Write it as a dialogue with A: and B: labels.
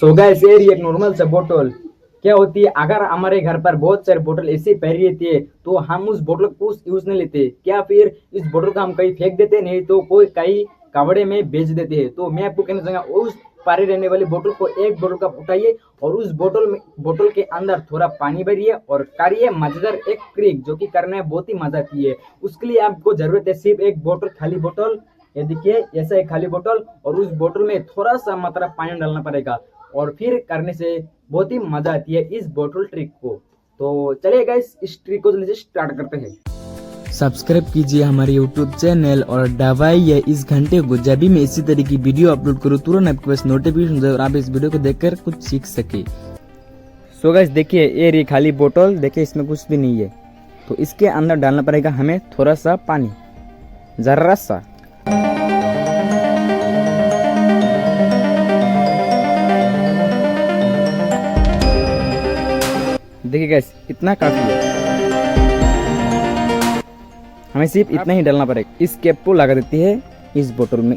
A: So guys ये रही एक नॉर्मल सा बोतल। क्या होती है, अगर हमारे घर पर बहुत सारी बोतल ऐसी पड़ी रहती है तो हम उस बोतल को यूज नहीं लेते, क्या फिर इस बोतल को हम कहीं फेंक देते, नहीं तो कोई कहीं कपड़े में बेच देते हैं। तो मैं आपको कहना चाहूंगा उस पारी रहने वाली बोतल को एक बोतल का उठाइए और उस बोतल के अंदर थोड़ा पानी भरिए और करिए मजेदार एक ट्रिक जो कि करने में बहुत ही मजा आती है। उसके लिए आपको जरूरत है सिर्फ एक बोतल, खाली बोतल। ये देखिए ऐसा एक खाली बोतल और उस बोतल में थोड़ा सा मात्रा पानी डालना पड़ेगा और फिर करने से बहुत ही मजा आती है इस बोतल ट्रिक को। तो चलिए गाइस इस ट्रिक को जल्दी से स्टार्ट करते हैं।
B: सब्सक्राइब कीजिए हमारे यूट्यूब चैनल और दबाइए इस घंटे को, जब भी मैं इसी तरह की वीडियो अपलोड करूँ तुरंत आपके पास नोटिफिकेशन जाए और आप इस वीडियो को देखकर कुछ सीख सके।
A: सो गाइस देखिए ये रही खाली बोतल, देखिए इसमें कुछ भी नहीं है। तो इसके अंदर डालना पड़ेगा हमें थोड़ा सा पानी, जरा सा। देखिए गाइस इतना काफी है, हमें सिर्फ इतना ही डालना पड़ेगा। इस कैप को लगा देती है इस बोतल में।